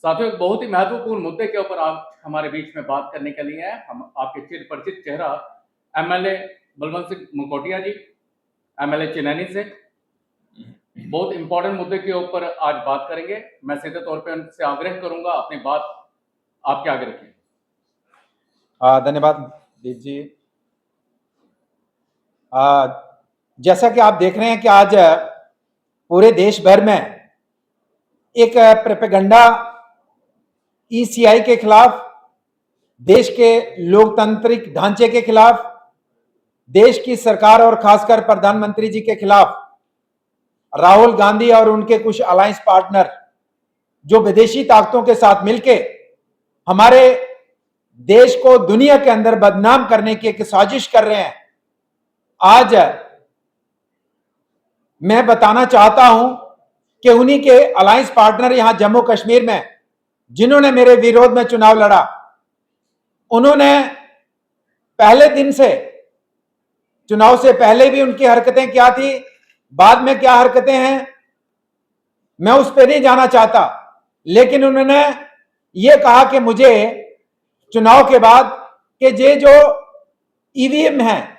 साथियों, एक बहुत ही महत्वपूर्ण मुद्दे के ऊपर आप हमारे बीच में बात करने के लिए हैं। हम आपके चिर परिचित चेहरा एमएलए बलवंत सिंह मुकोटिया जी, एमएलए चिनैनी से बहुत इंपॉर्टेंट मुद्दे के ऊपर आज बात करेंगे। मैं सीधे तौर पे उनसे आग्रह करूंगा अपनी बात आपके आगे रखें। धन्यवाद दीप जी। जैसा कि आप देख रहे हैं कि आज पूरे देश भर में एक प्रोपेगेंडा ईसीआई के खिलाफ, देश के लोकतांत्रिक ढांचे के खिलाफ, देश की सरकार और खासकर प्रधानमंत्री जी के खिलाफ राहुल गांधी और उनके कुछ अलायंस पार्टनर जो विदेशी ताकतों के साथ मिलके हमारे देश को दुनिया के अंदर बदनाम करने की एक साजिश कर रहे हैं। आज मैं बताना चाहता हूं कि उन्हीं के अलायंस पार्टनर यहां जम्मू कश्मीर में जिन्होंने मेरे विरोध में चुनाव लड़ा, उन्होंने पहले दिन से, चुनाव से पहले भी उनकी हरकतें क्या थी, बाद में क्या हरकतें हैं, मैं उस पर नहीं जाना चाहता। लेकिन उन्होंने ये कहा कि मुझे चुनाव के बाद कि ये जो ईवीएम है,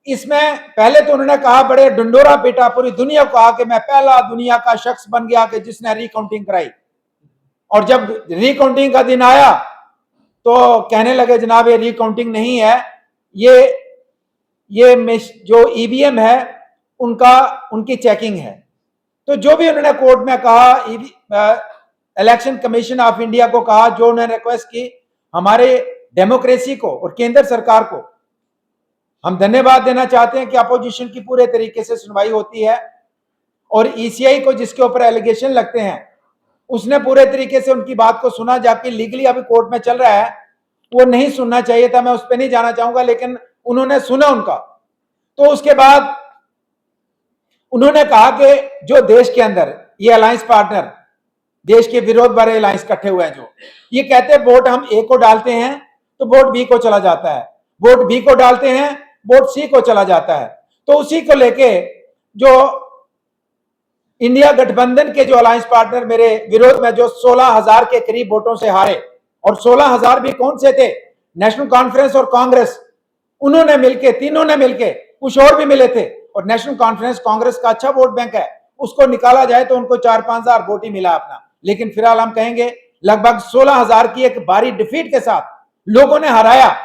इसमें पहले तो उन्होंने कहा, बड़े डंडोरा पीटा, पूरी दुनिया को कहा कि मैं पहला दुनिया का शख्स बन गया कि जिसने रिकाउंटिंग कराई। और जब रिकाउंटिंग का दिन आया तो कहने लगे जनाब ये रिकाउंटिंग नहीं है, ये जो ईवीएम है उनकी चेकिंग है। तो जो भी उन्होंने कोर्ट में कहा, इलेक्शन कमीशन ऑफ इंडिया को कहा, जो उन्होंने रिक्वेस्ट की, हमारे डेमोक्रेसी को और केंद्र सरकार को हम धन्यवाद देना चाहते हैं कि अपोजिशन की पूरे तरीके से सुनवाई होती है और ईसीआई को जिसके ऊपर एलिगेशन लगते हैं उसने पूरे तरीके से उनकी बात को सुना, जबकि लीगली अभी कोर्ट में चल रहा है, वो नहीं सुनना चाहिए था। मैं उस पर नहीं जाना चाहूंगा, लेकिन उन्होंने सुना उनका। तो उसके बाद उन्होंने कहा कि जो देश के अंदर ये अलायंस पार्टनर, देश के विरोध वाले अलायंस इकट्ठे हुए हैं, जो ये कहते हैं वोट हम ए को डालते हैं तो वोट बी को चला जाता है, वोट बी को डालते हैं वोट सी को चला जाता है। तो उसी को लेके जो इंडिया गठबंधन के जो अलायंस पार्टनर मेरे विरोध में जो 16,000 के करीब वोटों से हारे, और 16,000 भी कौन से थे, नेशनल कॉन्फ्रेंस और कांग्रेस, उन्होंने मिलके, तीनों ने मिलके, कुछ और भी मिले थे। और नेशनल कॉन्फ्रेंस कांग्रेस का अच्छा वोट बैंक है, उसको निकाला जाए तो उनको 4-5 हजार वोट ही मिला अपना। लेकिन फिलहाल हम कहेंगे लगभग 16,000 की एक भारी डिफीट के साथ लोगों ने हराया।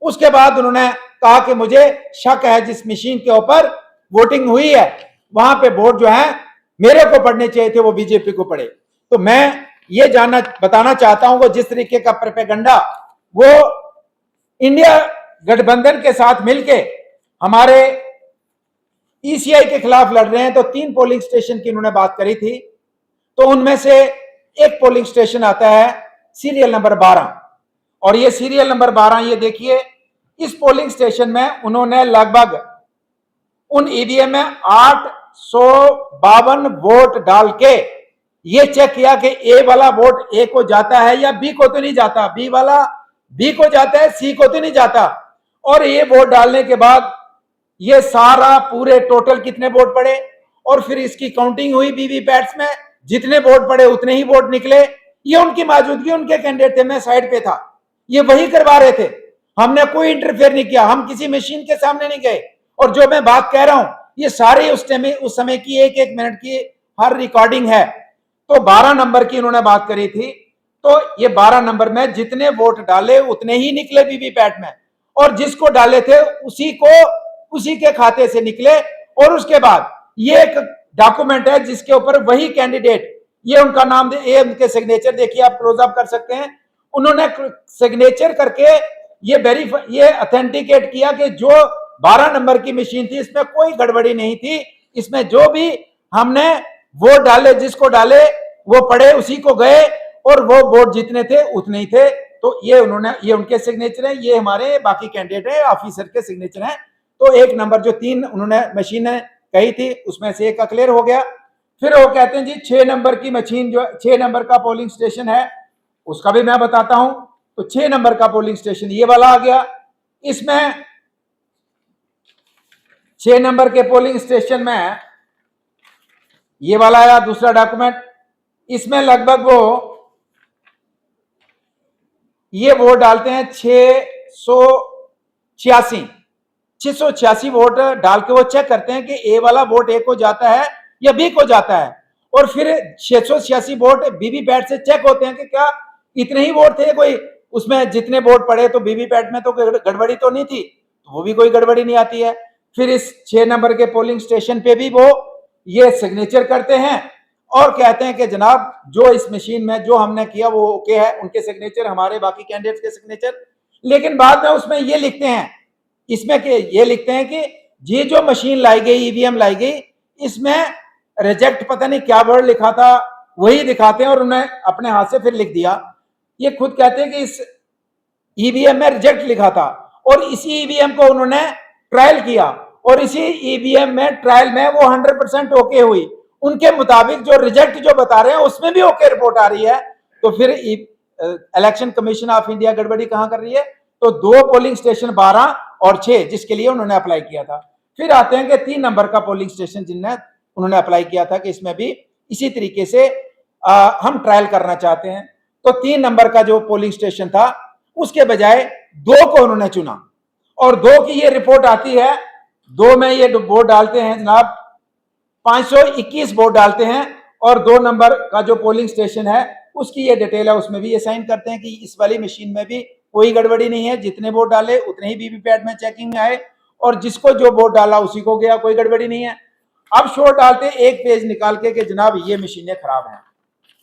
उसके बाद उन्होंने कहा कि मुझे शक है जिस मशीन के ऊपर वोटिंग हुई है वहां पे वोट जो है मेरे को पड़ने चाहिए थे, वो बीजेपी को पड़े। तो मैं ये बताना चाहता हूं, वो जिस तरीके का प्रोपेगेंडा वो इंडिया गठबंधन के साथ मिलके हमारे ईसीआई के खिलाफ लड़ रहे हैं। तो 3 पोलिंग स्टेशन की उन्होंने बात करी थी, तो उनमें से एक पोलिंग स्टेशन आता है सीरियल नंबर 12, और ये सीरियल नंबर 12, ये देखिए, इस पोलिंग स्टेशन में उन्होंने लगभग उन ईवीएम में 852 वोट डाल के ये चेक किया कि ए वाला वोट ए को जाता है या बी को तो नहीं जाता, बी वाला बी को जाता है, सी को तो नहीं जाता। और ये वोट डालने के बाद ये सारा पूरे टोटल कितने वोट पड़े, और फिर इसकी काउंटिंग हुई वीवीपैट्स में, जितने वोट पड़े उतने ही वोट निकले। ये उनकी मौजूदगी, उनके कैंडिडेट थे, मैं साइड पे था, ये वही करवा रहे थे, हमने कोई इंटरफेयर नहीं किया, हम किसी मशीन के सामने नहीं गए। और जो मैं बात कह रहा हूं ये सारी उस समय की 1-1 मिनट की हर रिकॉर्डिंग है। तो 12 नंबर की इन्होंने बात करी थी, तो ये 12 नंबर में जितने वोट डाले उतने ही निकले वीवीपैट में, और जिसको डाले थे उसी के खाते से निकले। और उसके बाद ये एक डॉक्यूमेंट है जिसके ऊपर वही कैंडिडेट, ये उनका नाम, ये उनके सिग्नेचर देखिए, आप क्लोज अप कर सकते हैं, उन्होंने सिग्नेचर करके ये ऑथेंटिकेट किया कि जो 12 नंबर की मशीन थी इसमें कोई गड़बड़ी नहीं थी, इसमें जो भी हमने वोट डाले, जिसको डाले वो पड़े, उसी को गए, और वो वोट जितने थे उतने ही थे। तो ये उनके सिग्नेचर हैं, ये हमारे बाकी कैंडिडेट है ऑफिसर के सिग्नेचर हैं। तो 1 नंबर जो 3 उन्होंने मशीनें कही थी उसमें से एक का क्लियर हो गया। फिर वो कहते हैं जी 6 नंबर की मशीन, जो 6 नंबर का पोलिंग स्टेशन है उसका भी मैं बताता हूं। तो 6 नंबर का पोलिंग स्टेशन ये वाला आ गया, इसमें 6 नंबर के पोलिंग स्टेशन में ये वाला आया दूसरा डॉक्यूमेंट, इसमें लगभग वो ये वोट डालते हैं 686 वोट डाल के वो चेक करते हैं कि ए वाला वोट ए को जाता है या बी को जाता है, और फिर 686 वोट वीवीपैट से चेक होते हैं कि क्या इतने ही वोट थे, कोई उसमें जितने वोट पड़े तो वीवीपैट में तो गड़बड़ी तो नहीं थी, तो वो भी कोई गड़बड़ी नहीं आती है। फिर इस 6 नंबर के पोलिंग स्टेशन पे भी वो ये सिग्नेचर करते हैं और कहते हैं कि जनाब जो इस मशीन में जो हमने किया वो ओके है, उनके सिग्नेचर, हमारे बाकी कैंडिडेट्स के सिग्नेचर। लेकिन बाद में उसमें ये लिखते हैं, इसमें कि ये लिखते हैं कि ये जो मशीन लाई गई, ईवीएम लाई गई, इसमें रिजेक्ट पता नहीं क्या वर्ड लिखा था वही दिखाते हैं और उन्हें अपने हाथ से फिर लिख दिया। ये खुद कहते हैं कि इस ईवीएम में रिजेक्ट लिखा था और इसी ईवीएम को उन्होंने ट्रायल किया और इसी ईवीएम में ट्रायल में वो 100% ओके हुई, उनके मुताबिक जो रिजेक्ट जो बता रहे हैं उसमें भी ओके रिपोर्ट आ रही है। तो फिर इलेक्शन कमीशन ऑफ इंडिया गड़बड़ी कहां कर रही है? तो 2 पोलिंग स्टेशन 12 और 6 जिसके लिए उन्होंने अप्लाई किया था। फिर आते हैं कि 3 नंबर का पोलिंग स्टेशन जिन्हें उन्होंने अप्लाई किया था कि इसमें भी इसी तरीके से हम ट्रायल करना चाहते हैं। तो 3 नंबर का जो पोलिंग स्टेशन था उसके बजाय 2 को उन्होंने चुना और 2 की ये रिपोर्ट आती है। 2 में ये वोट डालते हैं जनाब 521 वोट डालते हैं और 2 नंबर का जो पोलिंग स्टेशन है उसकी ये डिटेल है, उसमें भी ये साइन करते हैं कि इस वाली मशीन में भी कोई गड़बड़ी नहीं है, जितने वोट डाले उतने ही वीवीपैट में चेकिंग आए और जिसको जो वोट डाला उसी को गया, कोई गड़बड़ी नहीं है। अब शो डालते एक पेज निकाल के कि जनाब ये मशीनें खराब हैं,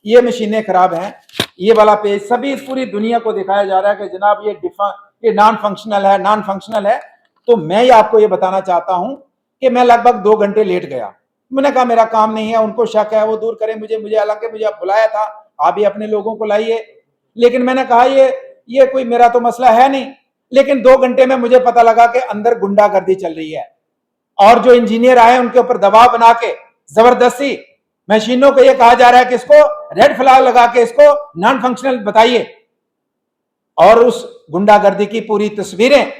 ये मशीनें खराब हैं, ये वाला पेज सभी पूरी दुनिया को दिखाया जा रहा है कि जनाब ये नॉन फंक्शनल है, नॉन फंक्शनल है। तो मैं ये आपको ये बताना चाहता हूं कि मैं लगभग 2 घंटे लेट गया। मैंने कहा मेरा काम नहीं है, उनको शक है, वो दूर करें मुझे हालांकि मुझे बुलाया था, आप भी अपने लोगों को लाइए, लेकिन मैंने कहा ये कोई मेरा तो मसला है नहीं। लेकिन 2 घंटे में मुझे पता लगा कि अंदर गुंडागर्दी चल रही है और जो इंजीनियर आए उनके ऊपर दबाव बना के जबरदस्ती मशीनों को ये कहा जा रहा है कि इसको रेड फ्लैग लगा के इसको नॉन फंक्शनल बताइए, और उस गुंडागर्दी की पूरी तस्वीरें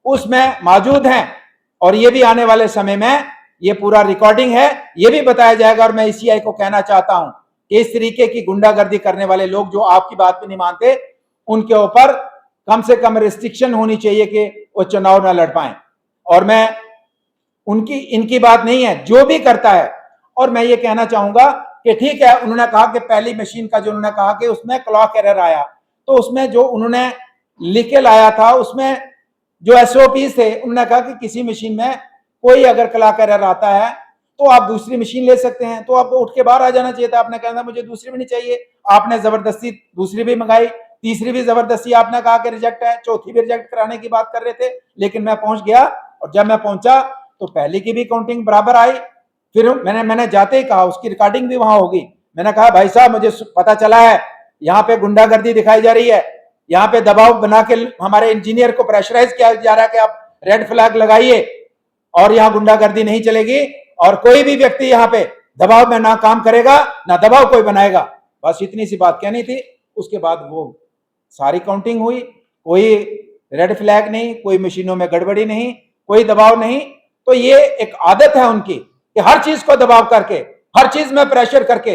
उसमें मौजूद हैं और ये भी आने वाले समय में ये पूरा रिकॉर्डिंग है, ये भी बताया जाएगा। और मैं ईसीआई को कहना चाहता हूं कि इस तरीके की गुंडागर्दी करने वाले लोग जो आपकी बात भी नहीं मानते, उनके ऊपर कम से कम रिस्ट्रिक्शन होनी चाहिए कि वो चुनाव न लड़ पाए। और मैं इनकी बात नहीं है, जो भी करता है। और मैं ये कहना चाहूंगा कि ठीक है, उन्होंने कहा कि पहली मशीन का जो उन्होंने कहा कि उसमें क्लॉक एरर आया, तो उसमें जो उन्होंने लिख के लाया था उसमें जो एसओपीज थे, उन्होंने कहा कि किसी मशीन में कोई अगर क्लॉक एरर आता है तो आप दूसरी मशीन ले सकते हैं। तो आपको उठ के बाहर आ जाना चाहिए था, आपने कहना मुझे दूसरी भी नहीं चाहिए, आपने जबरदस्ती दूसरी भी मंगाई, तीसरी भी जबरदस्ती आपने कहा कि रिजेक्ट है, चौथी भी रिजेक्ट कराने की बात कर रहे थे। लेकिन मैं पहुंच गया और जब मैं पहुंचा तो पहले की भी काउंटिंग बराबर आई। फिर मैंने जाते ही कहा, उसकी रिकॉर्डिंग भी वहां होगी, मैंने कहा भाई साहब मुझे पता चला है यहाँ पे गुंडागर्दी दिखाई जा रही है, यहाँ पे दबाव बना के हमारे इंजीनियर को प्रेशराइज किया जा रहा है कि आप रेड फ्लैग लगाइए और यहाँ गुंडागर्दी नहीं चलेगी और कोई भी व्यक्ति यहाँ पे दबाव में ना काम करेगा ना दबाव कोई बनाएगा। बस इतनी सी बात कहनी थी। उसके बाद वो सारी काउंटिंग हुई, कोई रेड फ्लैग नहीं, कोई मशीनों में गड़बड़ी नहीं, कोई दबाव नहीं। तो ये एक आदत है उनकी कि हर चीज को दबाव करके, हर चीज में प्रेशर करके,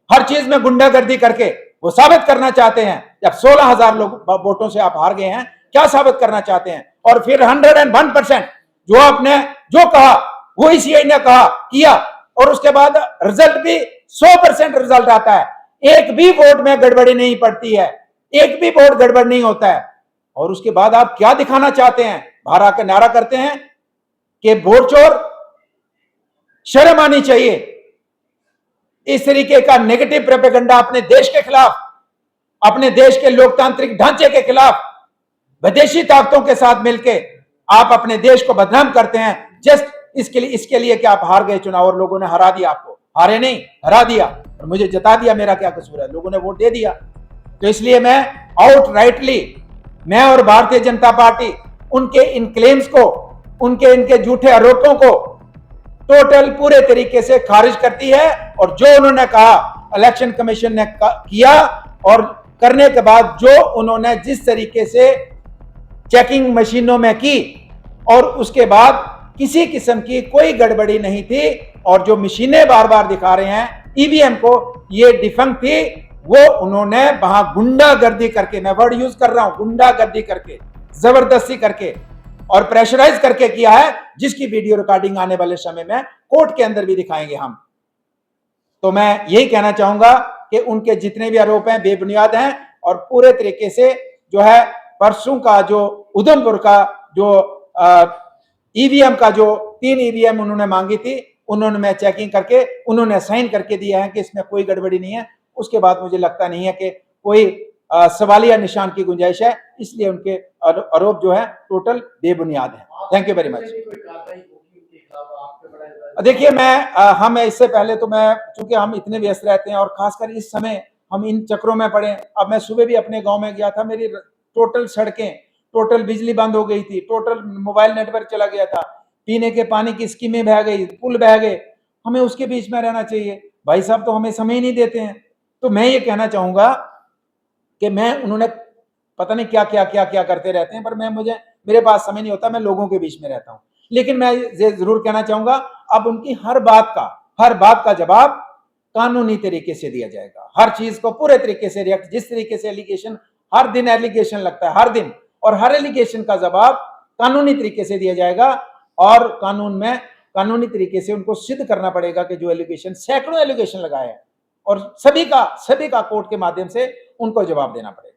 हर चीज में गुंडागर्दी करके वो साबित करना चाहते हैं। जब 16,000 लोग वोटों से आप हार गए हैं, क्या साबित करना चाहते हैं? और फिर 101% जो आपने जो कहा वो ईसीआई ने कहा किया और उसके बाद रिजल्ट भी 100% रिजल्ट आता है, एक भी वोट में गड़बड़ी नहीं पड़ती है, एक भी वोट गड़बड़ नहीं होता है। और उसके बाद आप क्या दिखाना चाहते हैं? बाहर आकर नारा करते हैं कि वोट चोर, शर्म आनी चाहिए। इस तरीके का नेगेटिव प्रोपेगेंडा अपने देश के खिलाफ, अपने देश के लोकतांत्रिक ढांचे के खिलाफ विदेशी ताकतों के साथ मिलकर आप अपने देश को बदनाम करते हैं जस्ट इसके लिए कि आप हार गए चुनाव और लोगों ने हरा दिया आपको। हारे नहीं, हरा दिया और मुझे जता दिया, मेरा क्या कसूर है, लोगों ने वोट दे दिया। तो इसलिए मैं आउटराइटली, मैं और भारतीय जनता पार्टी उनके इन क्लेम्स को, उनके इनके झूठे आरोपों को टोटल पूरे तरीके से खारिज करती है। और जो उन्होंने कहा इलेक्शन कमीशन ने किया और करने के बाद जो उन्होंने जिस तरीके से चेकिंग मशीनों में की और उसके बाद किसी किस्म की कोई गड़बड़ी नहीं थी और जो मशीनें बार बार दिखा रहे हैं ईवीएम को, ये डिफंक्ट थी, वो उन्होंने वहां गुंडागर्दी करके, मैं वर्ड यूज कर रहा हूं, गुंडागर्दी करके, जबरदस्ती करके और प्रेशराइज करके किया है, जिसकी वीडियो रिकॉर्डिंग आने वाले समय में कोर्ट के अंदर भी दिखाएंगे हम। तो मैं यही कहना चाहूंगा कि उनके जितने भी आरोप हैं बेबुनियाद हैं और पूरे तरीके से जो है परसों का जो उधमपुर का जो ईवीएम का जो 3 ईवीएम उन्होंने मांगी थी, उन्होंने मैं चेकिंग करके उन्होंने साइन करके दिया है कि इसमें कोई गड़बड़ी नहीं है। उसके बाद मुझे लगता नहीं है कि कोई सवालिया निशान की गुंजाइश है, इसलिए उनके आरोप जो है टोटल बेबुनियाद है। Thank you very much. देखिए हम इससे पहले तो मैं, चूंकि हम इतने व्यस्त रहते हैं और खासकर इस समय हम इन चक्रों में पड़े। अब मैं सुबह भी अपने गांव में गया था, मेरी टोटल सड़कें, टोटल बिजली बंद हो गई थी, टोटल मोबाइल नेटवर्क चला गया था, पीने के पानी की स्कीमें बह गई, पुल बह गए। हमें उसके बीच में रहना चाहिए। भाई साहब तो हमें समय ही नहीं देते हैं। तो मैं ये कहना चाहूंगा कि उन्होंने पता नहीं क्या क्या क्या क्या करते रहते हैं, पर मेरे पास समय नहीं होता, मैं लोगों के बीच में रहता हूं। लेकिन मैं ये जरूर कहना चाहूंगा, अब उनकी हर बात का जवाब कानूनी तरीके से दिया जाएगा। हर चीज को पूरे तरीके से रिएक्ट, जिस तरीके से एलिगेशन, हर दिन एलिगेशन लगता है, हर दिन, और हर एलिगेशन का जवाब कानूनी तरीके से दिया जाएगा। और कानूनी तरीके से उनको सिद्ध करना पड़ेगा कि जो एलिगेशन, सैकड़ों एलिगेशन लगाए हैं, और सभी का कोर्ट के माध्यम से उनको जवाब देना पड़ेगा।